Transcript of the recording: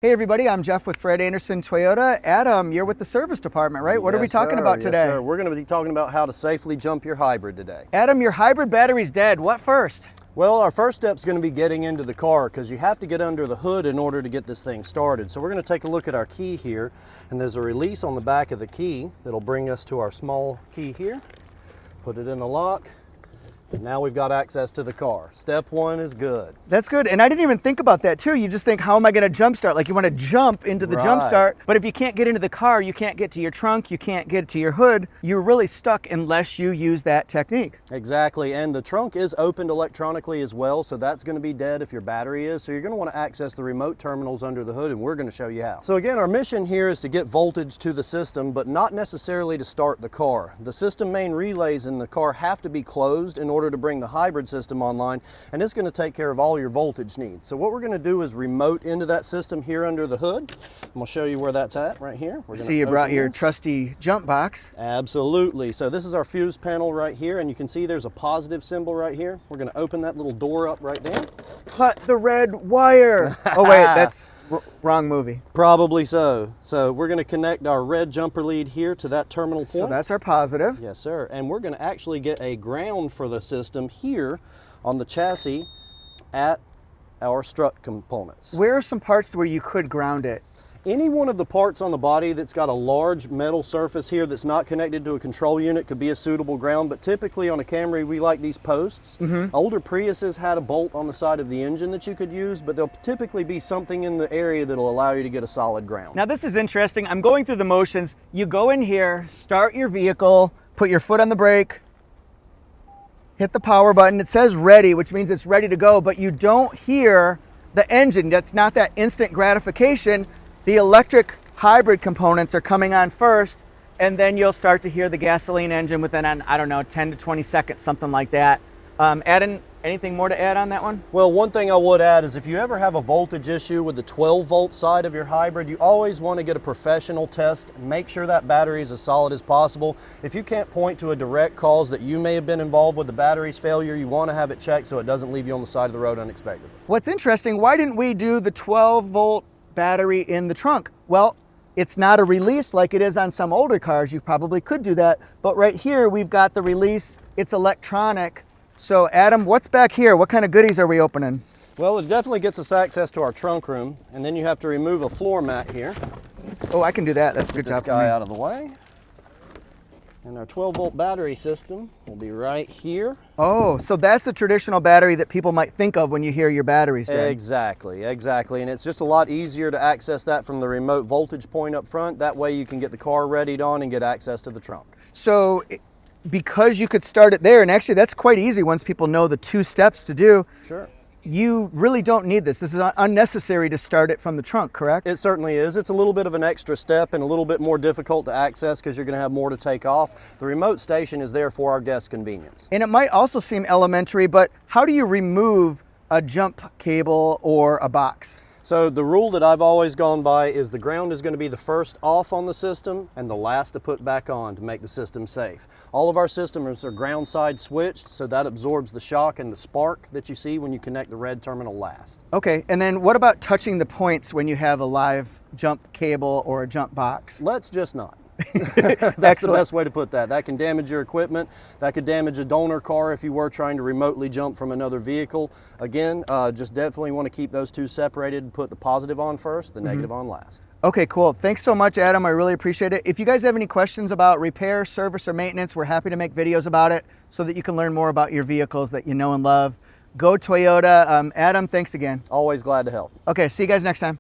Hey everybody, I'm Jeff with Fred Anderson Toyota. Adam, you're with the service department, right? What are we talking about today? Yes, sir. We're going to be talking about how to safely jump your hybrid today. Adam, your hybrid battery's dead. What first? Well, our first step is going to be getting into the car because you have to get under the hood in order to get this thing started. So we're going to take a look at our key here, and there's a release on the back of the key that'll bring us to our small key here. Put it in the lock. And now we've got access to the car. Step one is good. That's good. And I didn't even think about that too. You just think, how am I going to jump start? Like you want to jump into the jump start. But if you can't get into the car, you can't get to your trunk, you can't get to your hood. You're really stuck unless you use that technique. Exactly. And the trunk is opened electronically as well. So that's going to be dead if your battery is. So you're going to want to access the remote terminals under the hood, and we're going to show you how. So again, our mission here is to get voltage to the system, but not necessarily to start the car. The system main relays in the car have to be closed in order to bring the hybrid system online, and it's going to take care of all your voltage needs. So what we're going to do is remote into that system here under the hood. I'm going to show you where that's at right here. I see you brought your trusty jump box. Absolutely. So this is our fuse panel right here, and you can see there's a positive symbol right here. We're going to open that little door up right there. Cut the red wire. Oh wait, that's wrong movie. Probably so. So we're going to connect our red jumper lead here to that terminal point. So that's our positive. Yes, sir. And we're going to actually get a ground for the system here on the chassis at our strut components. Where are some parts where you could ground it? Any one of the parts on the body that's got a large metal surface here that's not connected to a control unit could be a suitable ground, but typically on a Camry we like these posts. Older Priuses had a bolt on the side of the engine that you could use, but there'll typically be something in the area that'll allow you to get a solid ground. Now this is interesting. I'm going through the motions. You go in here, start your vehicle, put your foot on the brake, hit the power button. It says ready, which means it's ready to go, but you don't hear the engine. That's not that instant gratification. The electric hybrid components are coming on first, and then you'll start to hear the gasoline engine within, I don't know, 10 to 20 seconds, something like that. Adam, anything more to add on that one? Well, one thing I would add is if you ever have a voltage issue with the 12-volt side of your hybrid, you always want to get a professional test. Make sure that battery is as solid as possible. If you can't point to a direct cause that you may have been involved with the battery's failure, you want to have it checked so it doesn't leave you on the side of the road unexpectedly. What's interesting, why didn't we do the 12-volt battery in the trunk? Well, it's not a release like it is on some older cars. You probably could do that, but right here we've got the release. It's electronic. So Adam, what's back here? What kind of goodies are we opening? Well, it definitely gets us access to our trunk room, and then you have to remove a floor mat here. Oh, I can do that. That's a good job. Get this guy out of the way. And our 12-volt battery system will be right here. Oh, so that's the traditional battery that people might think of when you hear your battery's dead. Exactly, exactly. And it's just a lot easier to access that from the remote voltage point up front. That way you can get the car readied on and get access to the trunk. So because you could start it there, and actually that's quite easy once people know the 2 steps to do. Sure. You really don't need this. This is unnecessary to start it from the trunk, correct? It certainly is. It's a little bit of an extra step and a little bit more difficult to access because you're going to have more to take off. The remote station is there for our guest convenience. And it might also seem elementary, but how do you remove a jump cable or a box? So the rule that I've always gone by is the ground is going to be the first off on the system and the last to put back on to make the system safe. All of our systems are ground side switched, so that absorbs the shock and the spark that you see when you connect the red terminal last. Okay, and then what about touching the points when you have a live jump cable or a jump box? Let's just not. That's the best way to put that. That can damage your equipment. That could damage a donor car if you were trying to remotely jump from another vehicle. Again, just definitely want to keep those two separated and put the positive on first, the negative on last. Okay, cool. Thanks so much, Adam. I really appreciate it. If you guys have any questions about repair, service, or maintenance, we're happy to make videos about it so that you can learn more about your vehicles that you know and love. Go Toyota. Adam, thanks again. Always glad to help. Okay, see you guys next time.